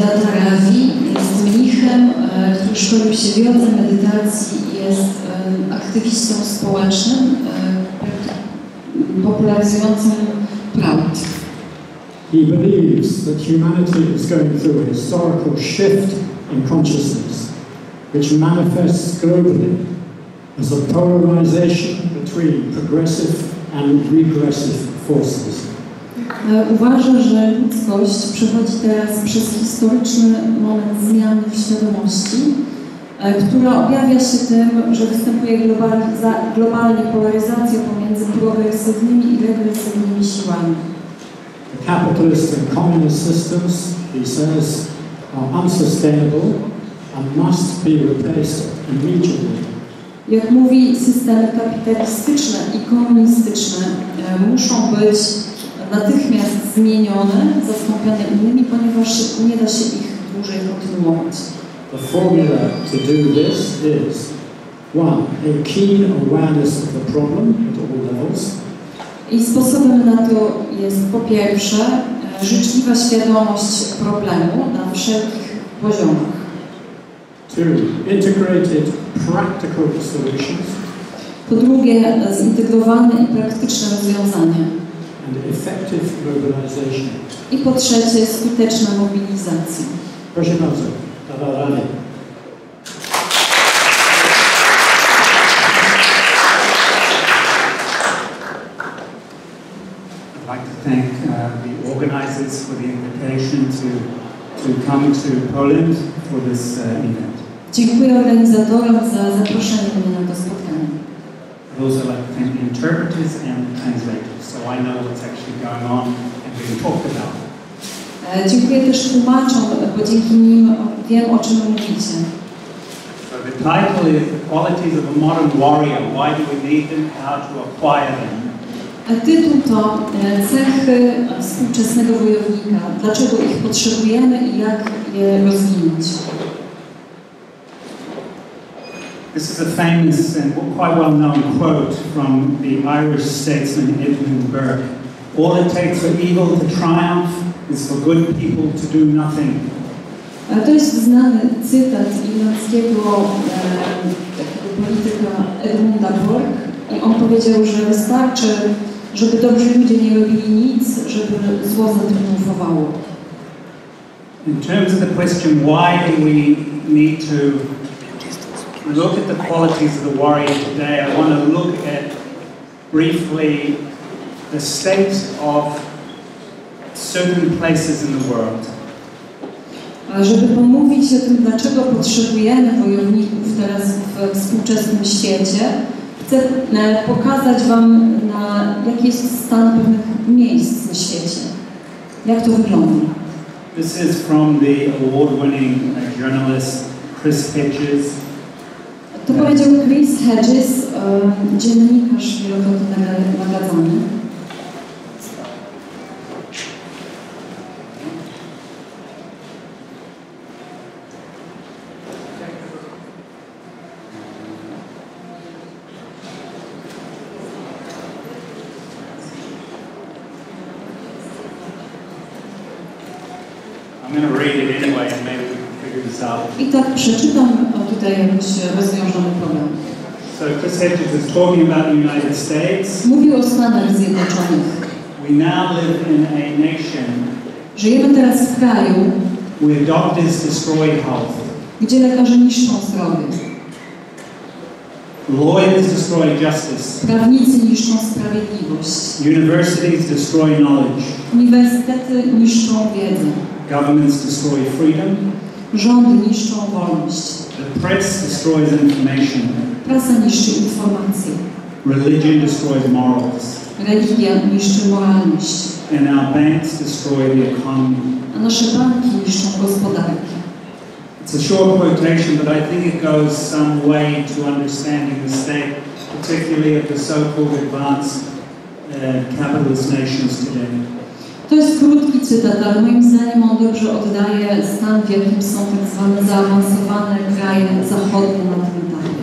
DADA RAVi jest mnichem, który szkolił się w jodze, medytacji i jest aktywistą społecznym, popularyzującym prawd. He believes that humanity is going through a historical shift in consciousness, which manifests globally as a polarization between progressive and regressive forces. Uważa, że ludzkość przechodzi teraz przez historyczny moment zmiany w świadomości, która objawia się tym, że występuje globalnie polaryzacja pomiędzy progresywnymi i regresywnymi siłami. The capitalist and communist systems, he says, are unsustainable and must be replaced immediately. Jak mówi, systemy kapitalistyczne i komunistyczne muszą być natychmiast zmienione, zastąpione innymi, ponieważ nie da się ich dłużej kontynuować. The formula to do this is 1. A keen awareness of the problem at all levels. I sposobem na to jest po pierwsze życzliwa świadomość problemu na wszelkich poziomach. 2. Integrated practical solutions. Po drugie zintegrowane i praktyczne rozwiązania. And effective mobilization. I po trzecie skuteczna mobilizacja. Proszę bardzo, DADA RAVi. I'd like to thank the organizers for the invitation to come to Poland for this event. Dziękuję organizatorom za zaproszenie mnie na to spotkanie. I'd also like to thank the interpreters and the translators, so I know what's actually going on and being talked about. Dziękuję też tłumaczom, bo dzięki nim wiem, o czym mówicie. So the title is The Qualities of a Modern Warrior. Why do we need them? How to acquire them? A tytuł to cechy współczesnego wojownika. Dlaczego ich potrzebujemy i jak je rozwinąć? This is a famous and quite well-known quote from the Irish statesman Edmund Burke. All it takes for evil to triumph is for good people to do nothing. To jest znany cytat irlandzkiego polityka Edmunda Burke i on powiedział, że wystarczy, żeby dobrzy ludzie nie robili nic, żeby zło zatriumfowało. In terms of the question why do we need to look at the qualities of the warrior today, I want to look at briefly the state of certain places in the world. Żeby pomówić o tym, dlaczego potrzebujemy wojowników teraz w współczesnym świecie, chcę pokazać Wam, jaki jest stan pewnych miejsc na świecie. Jak to wygląda. This is from the award-winning journalist Chris Hedges. To powiedział Chris Hedges, dziennikarz wielokrotnie nagradzany. I'm going to read it anyway and maybe we can figure this out. I tak przeczytam tutaj jakiś rozwiążony problem. So Chris Hedges is talking about the United States. Mówił o Stanach Zjednoczonych. We now live in a nation Żyjemy teraz w kraju, where doctors destroy health. gdzie lekarze niszczą zdrowie. Lawyers destroy justice. Prawnicy niszczą sprawiedliwość. Universities destroy knowledge. Uniwersytety niszczą wiedzę. Governments destroy freedom. Rządy niszczą wolność. The press destroys information. Prasa niszczy informacje. Religion destroys morals. Religia niszczy moralność. And our banks destroy the economy. A nasze banki niszczą gospodarkę. It's a short quotation, but I think it goes some way to understanding the state, particularly of the so-called advanced capitalist nations today. To jest krótki cytat, ale moim zdaniem on dobrze oddaje stan, w jakim są tak zwane zaawansowane kraje zachodnie na tym etapie.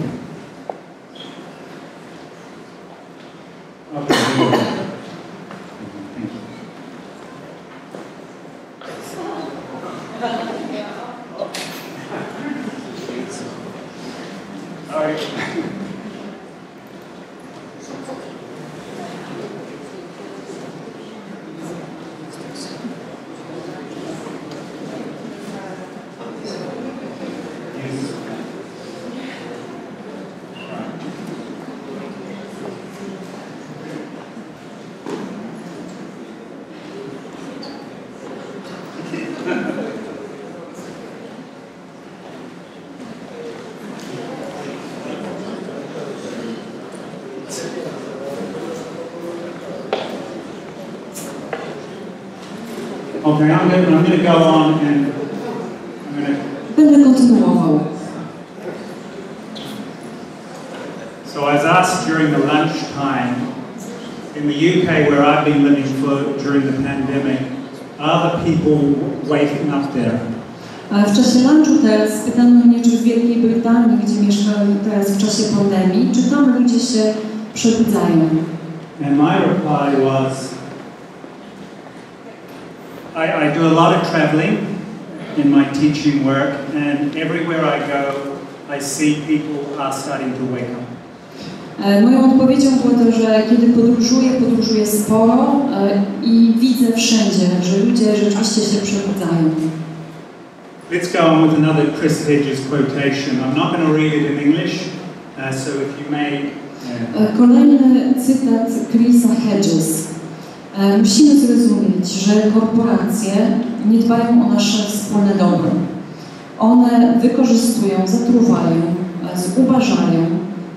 Okay, I'm going to go on and Będę kontynuował. So I was asked during the lunch time, in the UK where I've been living during the pandemic, are the people waking up there? W czasie lunchu teraz pytano mnie, czy w Wielkiej Brytanii, gdzie mieszkałem teraz w czasie pandemii, czy tam ludzie się przebudzają? And my reply was, I do a lot of traveling in my teaching work, and everywhere I go, I see people are starting to wake up. Moją odpowiedzią było to, że kiedy podróżuję sporo i widzę wszędzie, że ludzie rzeczywiście się przebudzają. Let's go on with another Chris Hedges quotation. I'm not going to read it in English, so if you may... Kolejny cytat Chrisa Hedges. Musimy zrozumieć, że korporacje nie dbają o nasze wspólne dobro. One wykorzystują, zatruwają, zubażają,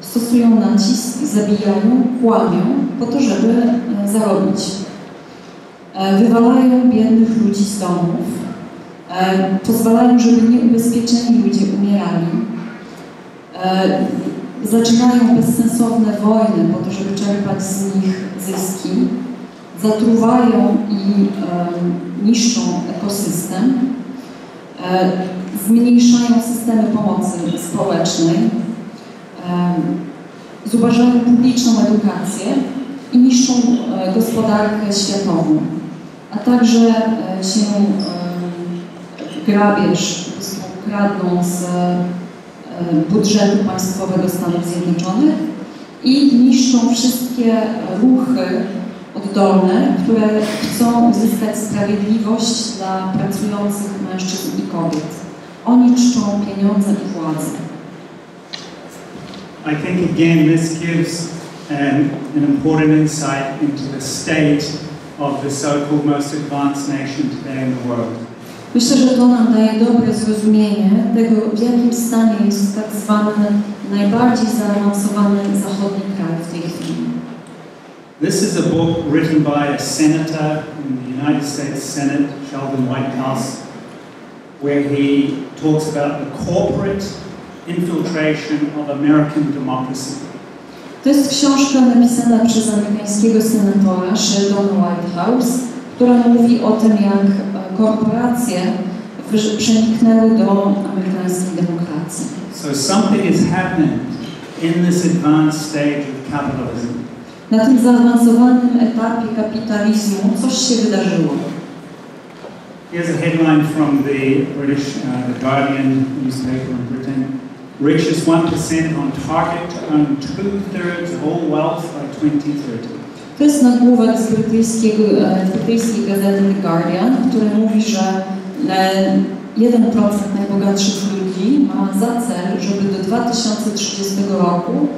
stosują nacisk, zabijają, kłamią po to, żeby zarobić. Wywalają biednych ludzi z domów, pozwalają, żeby nieubezpieczeni ludzie umierali, zaczynają bezsensowne wojny po to, żeby czerpać z nich zyski, zatruwają i niszczą ekosystem, zmniejszają systemy pomocy społecznej, zubażają publiczną edukację i niszczą gospodarkę światową, a także się grabież, po prostu kradną z budżetu państwowego Stanów Zjednoczonych i niszczą wszystkie ruchy oddolne, które chcą uzyskać sprawiedliwość dla pracujących mężczyzn i kobiet. Oni czczą pieniądze i władzę. I think again this gives an important insight into the state of the so-called most advanced nation today in the world. Myślę, że to nam daje dobre zrozumienie tego, w jakim stanie jest tak zwany najbardziej zaawansowany zachodni kraj w tej chwili. This is a book written by a senator in the United States Senate, Sheldon Whitehouse, where he talks about the corporate infiltration of American democracy. To jest książka napisana przez amerykańskiego senatora Sheldona Whitehouse, która mówi o tym, jak korporacje przeniknęły do amerykańskiej demokracji. So something is happening in this advanced stage of capitalism. Na tym zaawansowanym etapie kapitalizmu coś się wydarzyło. Here's a headline from the British, the Guardian newspaper in Britain. Richest 1% on target to own 2/3 of all wealth by 2030. To jest nagłówek z brytyjskiej gazety The Guardian, który mówi, że 1% najbogatszych ludzi ma za cel, żeby do 2030 roku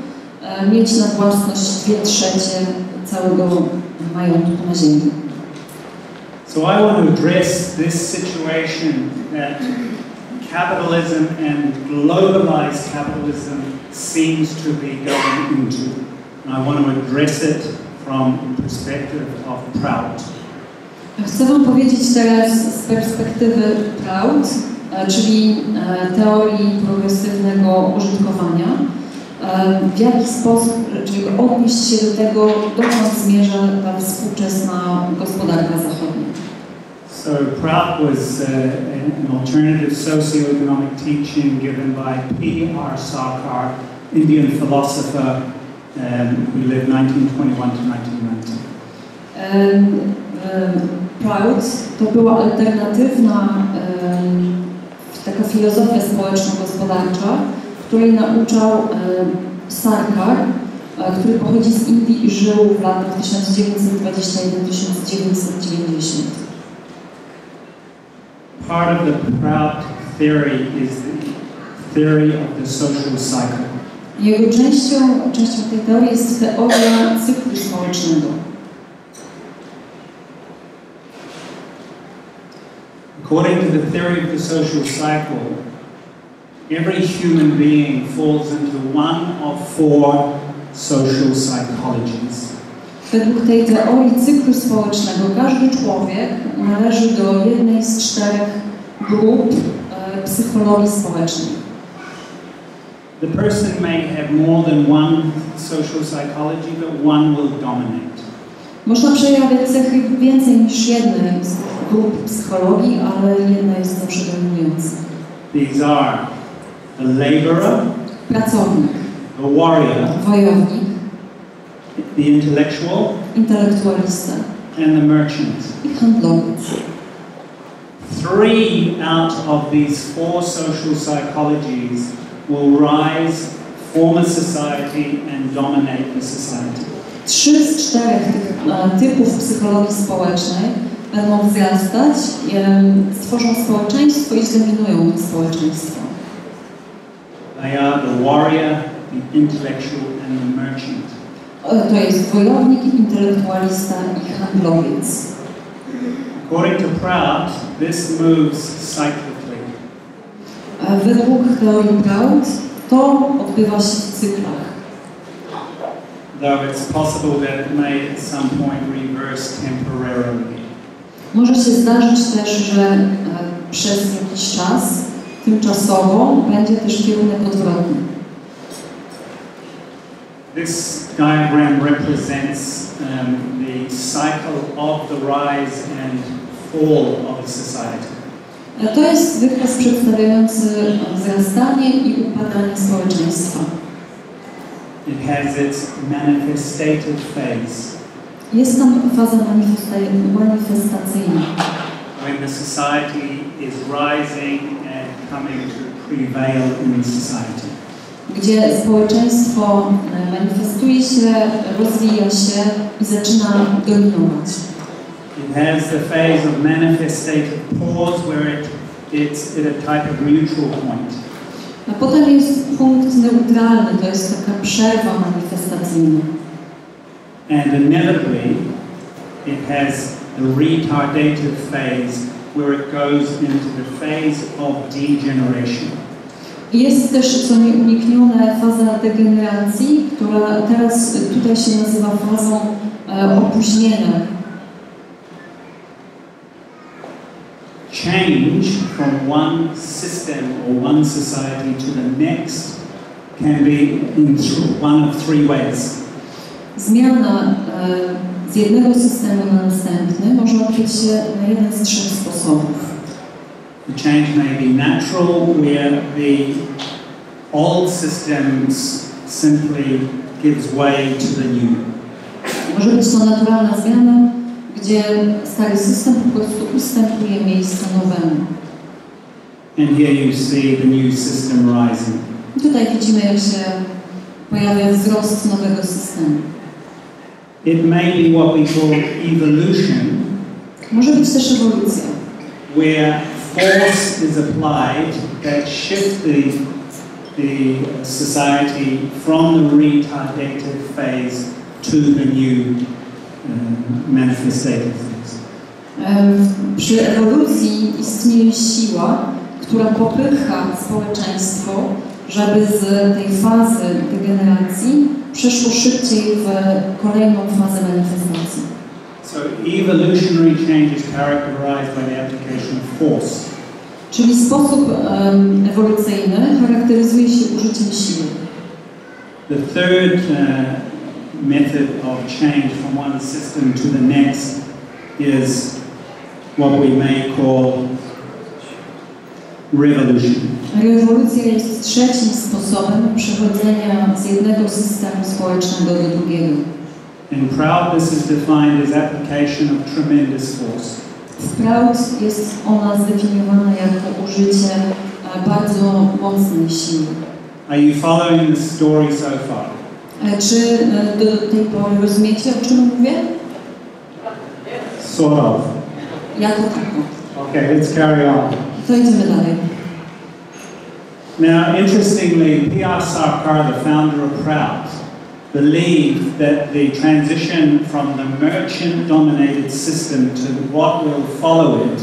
mieć na własność 2/3 całego majątku na ziemi. So I want to address this situation that capitalism and globalized capitalism seems to be going into. And I want to address it from the perspective of Prout. Chcę Wam powiedzieć teraz z perspektywy Prout, czyli teorii progresywnego użytkowania, w jaki sposób, czyli odnieść się do tego, dokąd zmierza ta współczesna gospodarka zachodnia. So Prout was an alternative socio-economic teaching given by P.R. Sarkar, Indian philosopher who lived 1921 to 1990. Prout to była alternatywna taka filozofia społeczno-gospodarcza, której nauczał Sarkar, który pochodzi z Indii i żył w latach 1921-1990. Part of the Prout theory is the theory of the social cycle. Jego częścią tej teorii jest teoria cyklu społecznego. According to the theory of the social cycle, every human being falls into one of four social psychologies. Według tej teorii cyklu społecznego każdy człowiek należy do jednej z 4 grup psychologii społecznej. The person may have more than one social psychology, but one will dominate. Można przejawiać cechy więcej niż jednej z grup psychologii, ale jedna jest zawsze dominująca. These are the laborer, Pracownik, the warrior, wojownik, the intellectual, intelektualista and the merchant. i handlowiec. 3 out of these 4 social psychologies will rise, form a society and dominate the society. 3 z 4 tych typów psychologii społecznej będą wzrastać, stworzą społeczeństwo i zdominują to społeczeństwo. They are the warrior, the intellectual and the merchant. To jest wojownik, intelektualista i handlowiec. According to Prout, this moves cyclically. Według teorii Prout to odbywa się w cyklach. Though it's possible that it may at some point reverse temporarily. Może się zdarzyć też, że przez jakiś czas, tymczasowo, będzie też kierunek odwrotny. This diagram represents the cycle of the rise and fall of a society. To jest wykres przedstawiający wzrastanie i upadanie społeczeństwa. It has its manifestative phase. Jest tam faza manifestacyjna, When the society is rising and coming to prevail in society. gdzie społeczeństwo manifestuje się, rozwija się i zaczyna dominować. It has the phase of manifestative pause where it's at a type of neutral point. A potem jest punkt neutralny, to jest taka przerwa manifestacyjna. And inevitably, it has the retardative phase where it goes into the phase of degeneration. Jest też, co nieuniknione, faza degeneracji, która teraz tutaj się nazywa fazą opóźnienia. Change from one system or one society to the next can be in one of 3 ways. Zmiana z jednego systemu na następny może odbyć się na jeden z 3 sposobów. The change may be natural, where the old systems simply gives way to the new. Może być to naturalna zmiana, gdzie stary system po prostu ustępuje miejsce nowemu. And here you see the new system rising. I tutaj widzimy, jak się pojawia wzrost nowego systemu. It may be what we call evolution, Może być też ewolucja, where force is applied that shift the society from the retardative phase to the new manifestative phase. Przy ewolucji istnieje siła, która popycha społeczeństwo, żeby z tej fazy degeneracji przeszło szybciej w kolejną fazę manifestacji. So evolutionary change is characterized by the application of force. Czyli sposób ewolucyjny charakteryzuje się użyciem siły. The third method of change from one system to the next is what we may call revolution. Rewolucja jest 3. sposobem przechodzenia z jednego systemu społecznego do drugiego. In Prout, this is defined as application of tremendous force. W Prout jest ona zdefiniowana jako użycie bardzo mocnej siły. Are you following the story so far? Czy do tej pory rozumiecie, o czym mówię? Sort of. Jako tako. Okay, let's carry on. To idziemy dalej. Now, interestingly, P.R. Sarkar, the founder of Prout, believed that the transition from the merchant-dominated system to what will follow it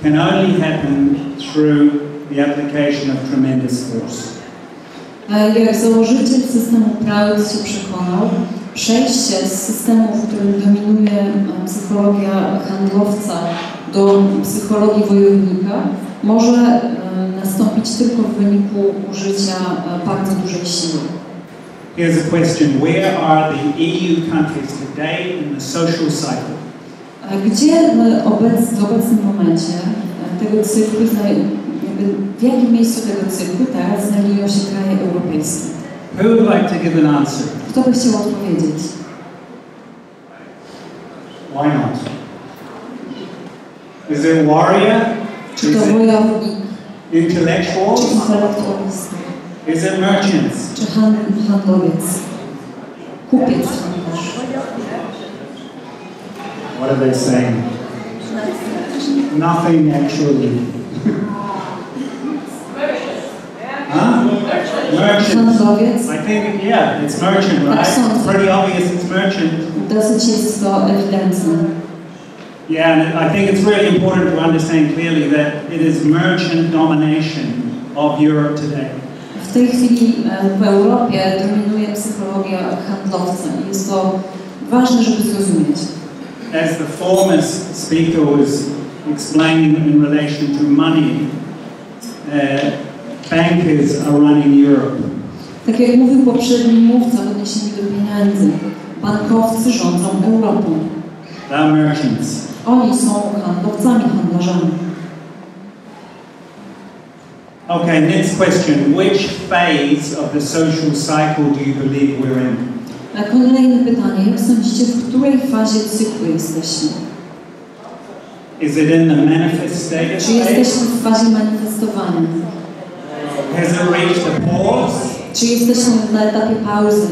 can only happen through the application of tremendous force. Jak założyciel systemu Prout się przekonał, przejście z systemu, w którym dominuje psychologia handlowca, do psychologii wojownika może nastąpić tylko w wyniku użycia bardzo dużej siły. Here's a question. Where are the EU countries today in the social cycle? Gdzie w obecnym momencie tego cyklu, w jakim miejscu tego cyklu teraz znajdują się kraje europejskie? Who would like to give an answer? Kto by chciał odpowiedzieć? Why not? Is it warrior? Czy to wojownik? Intellectuals? Czy intelektualista? Is it merchants? Czy handlowiec? Kupiec, handlarz? What are they saying? Nothing actually. Huh? Merchants. Handlowiec? I think, yeah, it's merchant, right? It's pretty obvious it's merchant. Dosyć jest to ewidentne. Yeah, and I think it's really important to understand clearly that it is merchant domination of Europe today. W tej chwili w Europie dominuje psychologia handlowca i jest to ważne, żeby zrozumieć. As the former speaker was explaining in relation to money, bankers are running Europe. Tak jak mówił poprzedni mówca w odniesieniu do pieniędzy, bankowcy rządzą Europą. They're merchants. Oni są handlowcami, handlarzami. Okay, next question. Which phase of the social cycle do you believe we're in? Kolejne pytanie. Jak sądzicie, w której fazie cyklu jesteśmy? Is it in the manifestation Czy jesteśmy w fazie manifestowania? Has it reached a pause? Czy jesteśmy na etapie pauzy?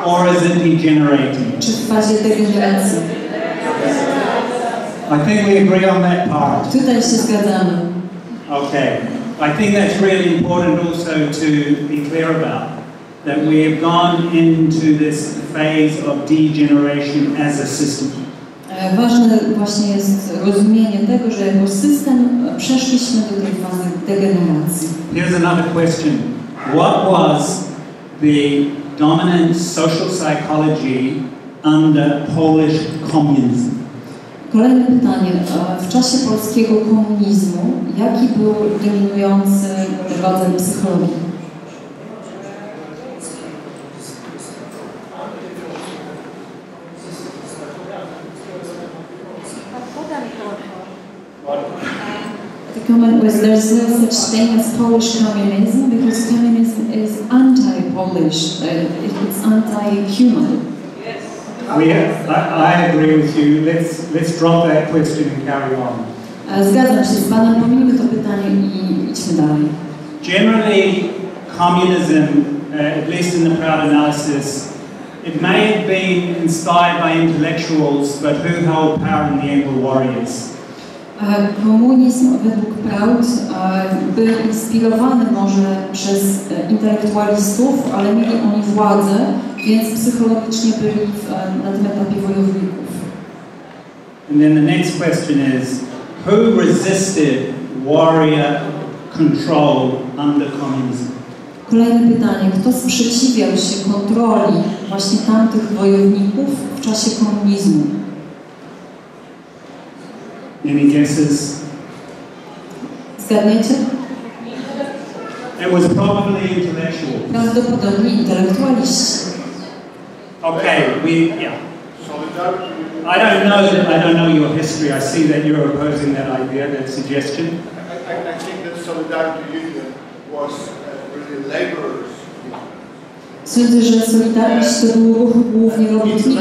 Or is it degenerating? Czy w fazie degeneracji? I think we agree on that part. Tutaj się zgadzamy. Okay. I think that's really important also to be clear about. That we have gone into this phase of degeneration as a system. Ważne właśnie jest rozumienie tego, że jako system przeszliśmy do tej fazy degeneracji. Here's another question. What was the dominant social psychology under Polish communism? Kolejne pytanie. W czasie polskiego komunizmu, jaki był dominujący rodzaj psychologii? The comment was there's no such thing as Polish communism because communism is anti-Polish, it's anti-human. I agree with you. Let's drop that question and carry on. Zgadzam się z Panem, pominijmy to pytanie i idźmy dalej. Generally, communism, at least in the Proud analysis, it may have been inspired by intellectuals, but who held power in the end were warriors. Komunizm według Proud był inspirowany może przez intelektualistów, ale mieli oni władzę, więc psychologicznie byli na tym etapie wojowników. And then the next question is, who resisted warrior control under communism? Kolejne pytanie, kto sprzeciwiał się kontroli właśnie tamtych wojowników w czasie komunizmu? Any guesses? Zgadniecie? It was probably intellectual. Prawdopodobnie intelektualiści. Okay, yeah. I don't know your history. I see that you're opposing that idea, that suggestion. I think that Solidarity Union was really laborers. Sądzę, że Solidarność to był ruch głównie robotników.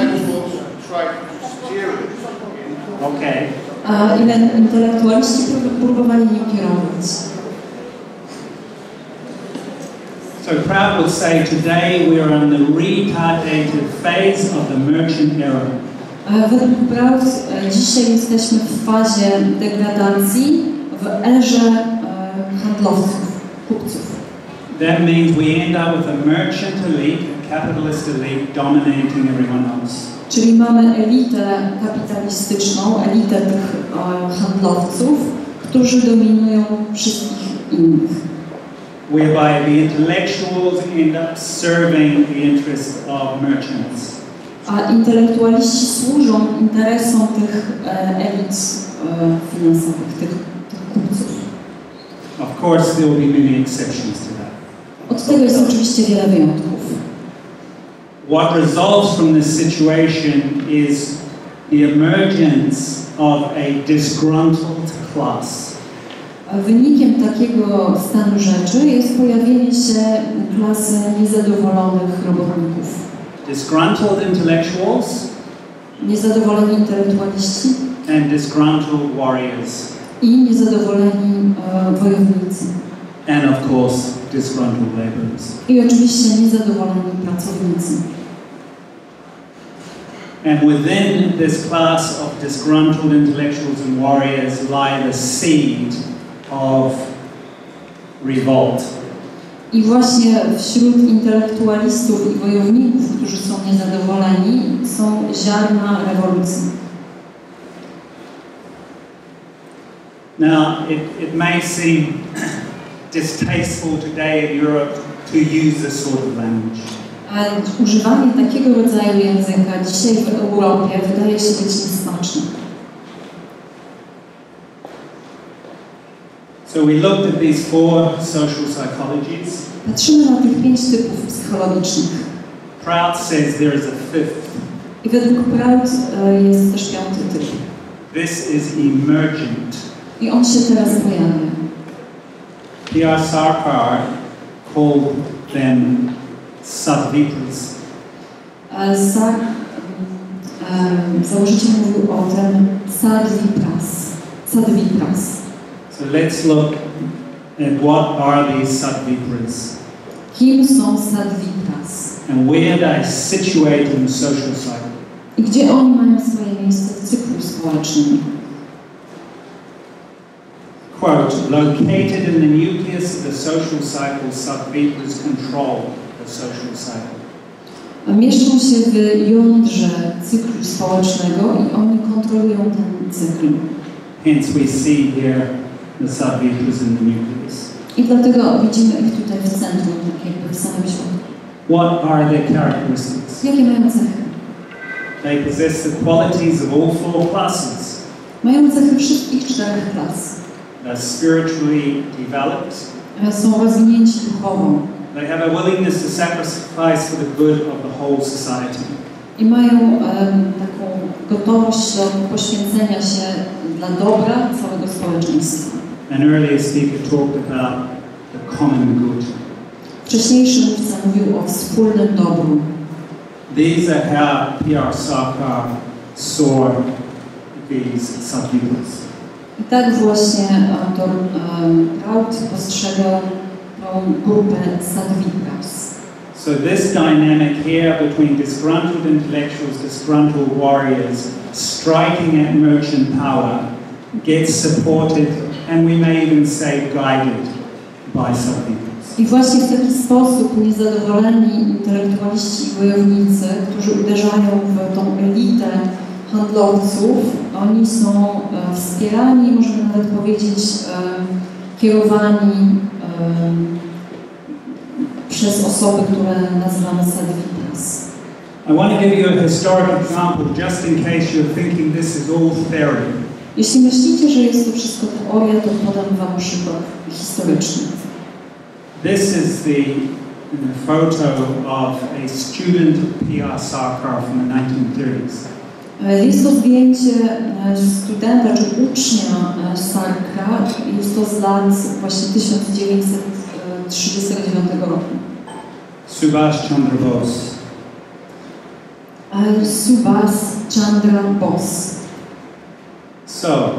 Okay. A intelektualiści próbowali nim kierować. So Proud would say today we are in the retardated phase of the merchant era. Według Proud dzisiaj jesteśmy w fazie degradacji, w erze handlowców, kupców. That means we end up with a merchant elite, a capitalist elite, dominating everyone else. Czyli mamy elitę kapitalistyczną, elitę tych handlowców, którzy dominują wszystkich innych. Whereby the intellectuals end up serving the interests of merchants. A intelektualiści służą interesom tych elit finansowych, tych kupców. Of course, there will be many exceptions to that. Od tego jest oczywiście wiele wyjątków. What results from this situation is the emergence of a disgruntled class. Wynikiem takiego stanu rzeczy jest pojawienie się klasy niezadowolonych robotników. Disgruntled intellectuals Niezadowoleni intelektualiści and disgruntled warriors. i niezadowoleni wojownicy. And of course, disgruntled laborers. I oczywiście niezadowoleni pracownicy. And within this class of disgruntled intellectuals and warriors lie the seed of revolt. I właśnie wśród intelektualistów i wojowników, którzy są niezadowoleni, są ziarna rewolucji. Now, it may seem distasteful today in Europe to use this sort of language. A używanie takiego rodzaju języka dzisiaj w Europie wydaje się być niesmaczne. So we looked at these 4 social psychologies. Patrzymy na tych 5 typów psychologicznych. Prout says there is a 5th. I według Prout jest też 5. typ. This is emergent. I on się teraz pojawia. P.R. Sarkar called them sadvipras. Założyciel mówił o tym sadvipras. So let's look at what are these sadvipras Kim są sadvipras? and where they situate in the social cycle. I gdzie oni mają swoje miejsce w cyklu społecznym? Quote, located in the nucleus of the social cycle, sadvipras control the social cycle. Mieszczą się w jądrze cyklu społecznego i oni kontrolują ten cykl. Hence we see here the sadvipras in the nucleus. I dlatego widzimy ich tutaj w centrum, tak jakby w samym środku. What are their characteristics? Jakie mają cechy? They possess the qualities of all 4 classes. Mają cechy wszystkich 4 klas. They're spiritually developed. Są rozwinięci duchowo. They have a willingness to sacrifice for the good of the whole society. I mają taką gotowość do poświęcenia się dla dobra całego społeczeństwa. An earlier speaker talked about the common good. Wcześniejszy mówca mówił o wspólnym dobru. These are how P.R. Sarkar saw these sadvipras. I tak właśnie autor Prout postrzegał tą grupę sadvipras. So this dynamic here between disgruntled intellectuals, disgruntled warriors, striking at merchant power, gets supported and we may even say guided by sadvipras. I właśnie w taki sposób niezadowoleni intelektualiści i wojownicy, którzy uderzają w tą elitę handlowców, oni są wspierani, możemy nawet powiedzieć, kierowani przez osoby, które nazywamy sadvipras. I want to give you a historic example just in case you're thinking this is all theory. Jeśli myślicie, że jest to wszystko teoria, to podam wam przykład historyczny. This is the photo of a student of P.R. Sarkar from the 1930s. Jest to zdjęcie studenta czy ucznia Sarkara. Jest to z lat właśnie 1939 roku. Subhash Chandra Bose. Subhash Chandra Bose. So,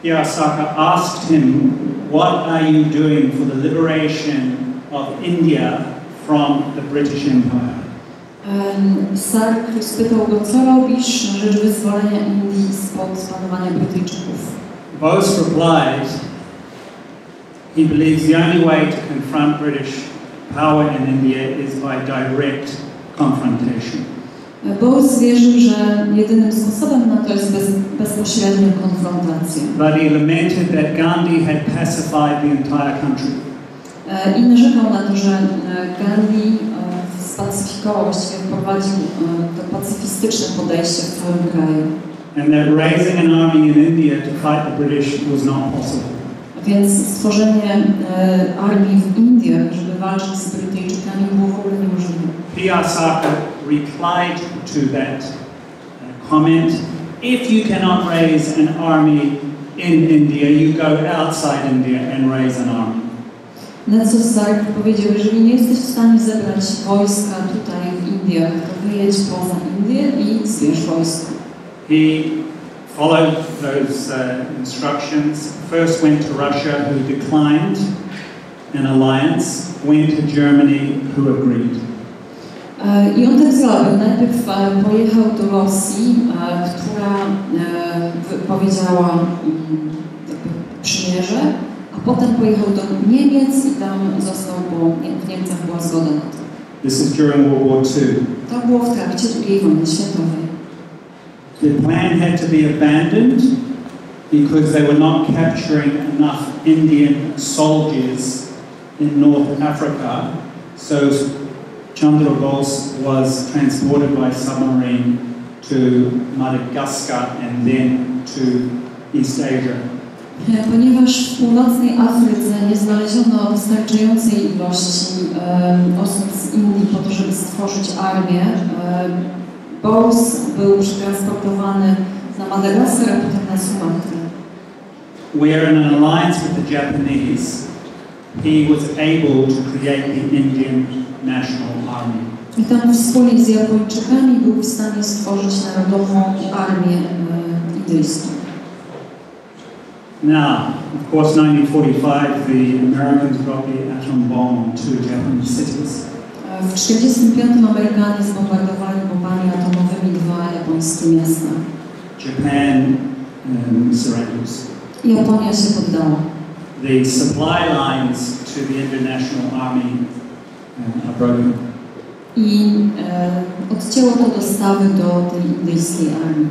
P.R. Sarkar asked him, what are you doing for the liberation of India from the British Empire? Sarkar spytał go, co robisz na rzecz wyzwolenia Indii spod panowania Brytyjczyków. Bose replied, he believes the only way to confront British power in India is by direct confrontation. Bose wierzył, że jedynym sposobem na to jest bezpośrednia konfrontacja. But he lamented that Gandhi had pacified the entire country. I narzekał na to, że Gandhi w spacyfikował, właściwie wprowadził to pacyfistyczne podejście w całym kraju. And that raising an army in India to fight the British was not possible. Więc stworzenie armii w Indiach, żeby walczyć z Brytyjczykami, było w ogóle niemożliwe. P.R. Sarkar replied to that comment, if you cannot raise an army in India, you go outside India and raise an army. Na co Sarkar powiedział, jeżeli nie jesteś w stanie zebrać wojska tutaj w Indiach, to wyjedź poza Indię i zbierz wojsko. He followed those instructions, first went to Russia, who declined an alliance, went to Germany, who agreed. I on tak zrobił. Najpierw pojechał do Rosji, która powiedziała przymierze, a potem pojechał do Niemiec i tam został, bo w Niemcach była zgoda na to. This is during World War II. To było w trakcie II wojny światowej. The plan had to be abandoned because they were not capturing enough Indian soldiers in North Africa, so Chandra Bose was transported by submarine to Madagascar and then to East Asia. Ponieważ w północnej Afryce nie znaleziono wystarczającej ilości osób z Indii po to, żeby stworzyć armię, Bose był przetransportowany na Madagaskar, a potem na Sumatrę. Where in an alliance with the Japanese, he was able to create the Indian National Army. I tam wspólnie z Japończykami był w stanie stworzyć narodową armię indyjską. Now, of course, 1945, the Americans dropped the atom bomb to Japanese cities. W 1945 Amerykanie zbombardowali bombami atomowymi dwa japońskie miasta. Japan surrenders. Japonia się poddała. The supply lines to the International Army are broken. I odcięło to dostawy do tej indyjskiej armii.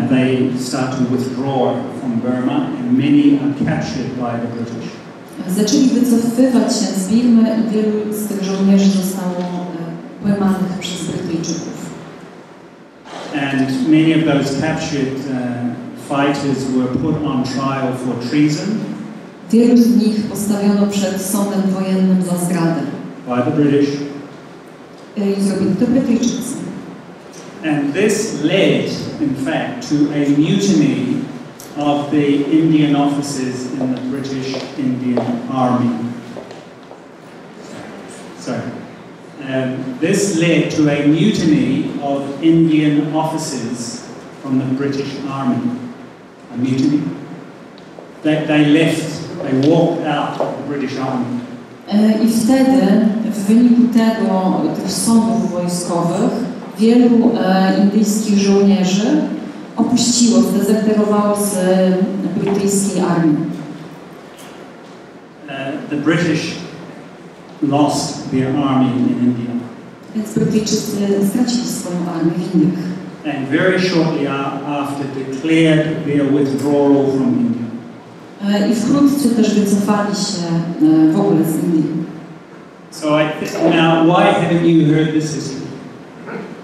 They start to withdraw from Burma, and many are captured by the British. Zaczęli wycofywać się z Birmy i wielu z tych żołnierzy zostało pojmanych przez Brytyjczyków. And many of those captured fighters were put on trial for treason. Wielu z nich postawiono przed sądem wojennym za zdradę. By the British. I zrobili to Brytyjczycy. And this led, in fact, to a mutiny of the Indian officers in the British Indian Army. This led to a mutiny of Indian officers from the British Army. A mutiny. They left, they walked out of the British Army. I wtedy, w wyniku tych sądów wojskowych, wielu indyjskich żołnierzy opuściło, zdezerterowało z brytyjskiej armii. The British lost their army in India. Więc Brytyjczycy stracili swoją armię w Indiach. And very shortly after declared their withdrawal from India. I wkrótce też wycofali się w ogóle z Indii. So now, why haven't you heard this history?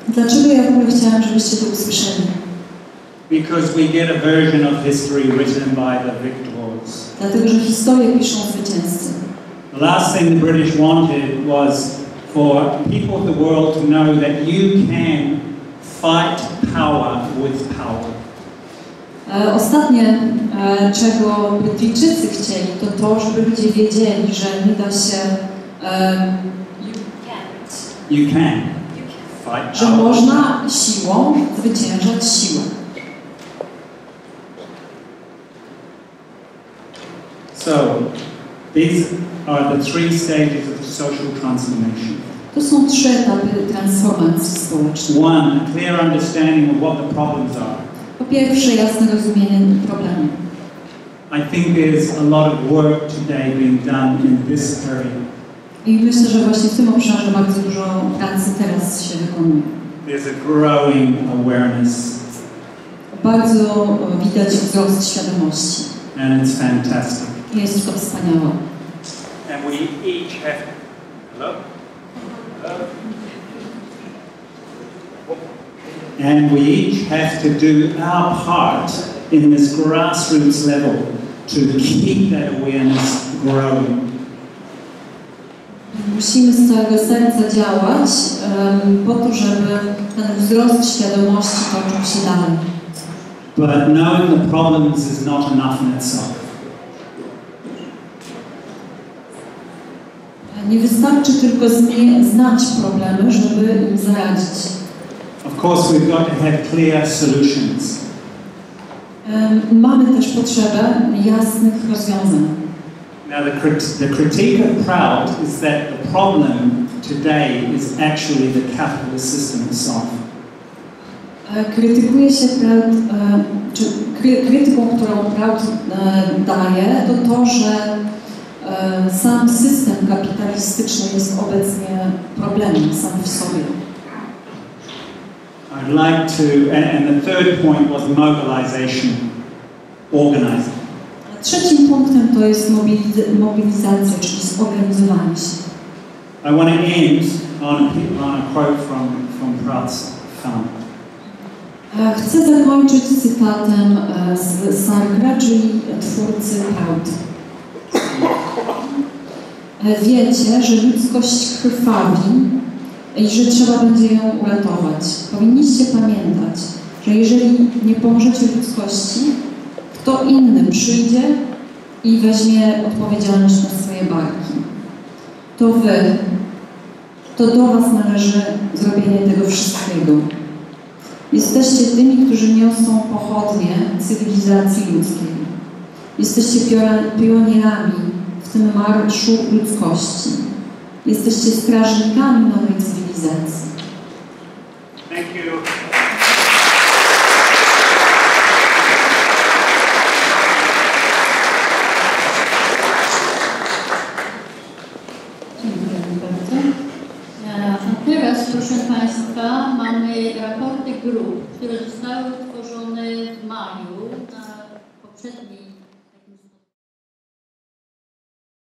Dlaczego ja w ogóle chciałam, żebyście to usłyszeli? Because we get a version of history written by the victors. Dlatego, że historię piszą zwycięzcy. The last thing the British wanted was for people of the world to know that you can fight power with power. Ostatnie, czego Brytyjczycy chcieli, to, żeby ludzie wiedzieli, że nie da się you can fight że power. można siłą zwyciężać siłę. So, these are the three stages of social transformation. To są trzy etapy transformacji społecznej. One, a clear understanding of what the problems are. Po pierwsze, jasne rozumienie problemu. I think there's a lot of work today being done in this area. I myślę, że właśnie w tym obszarze bardzo dużo pracy teraz się wykonuje. There's a growing awareness. Bardzo widać wzrost świadomości. And it's fantastic. Jest to wspaniałe. And we each have... Hello? Hello? And we each have to do our part in this grassroots level to keep that awareness growing. Musimy z całego serca działać po to, żeby ten wzrost świadomości toczył się dalej. But knowing the problems is not enough in itself. Nie wystarczy tylko znać problemy, żeby im zaradzić. Of course, we've got to have clear solutions. Mamy też potrzebę jasnych rozwiązań. Now, the critique of Proud is that the problem today is actually the capitalist system itself. Krytykuje się krytyką, którą Proud daje, to, że sam system kapitalistyczny jest obecnie problemem sam w sobie. I'd like to, and the third point was mobilization, organizing. Trzecim punktem to jest mobilizacja, czyli zorganizowanie się. I want to end on a quote from Proud's film. Chcę zakończyć cytatem z Sargra, czyli twórcy Proud. Wiecie, że ludzkość krwawi i że trzeba będzie ją uratować. Powinniście pamiętać, że jeżeli nie pomożecie ludzkości, kto inny przyjdzie i weźmie odpowiedzialność na swoje barki. To wy, to do was należy zrobienie tego wszystkiego. Jesteście tymi, którzy niosą pochodnie cywilizacji ludzkiej. Jesteście pionierami w tym marszu ludzkości. Jesteście strażnikami nowej cywilizacji. Thank you. A teraz, proszę Państwa, mamy raporty grup, które zostały utworzone w maju na poprzedniej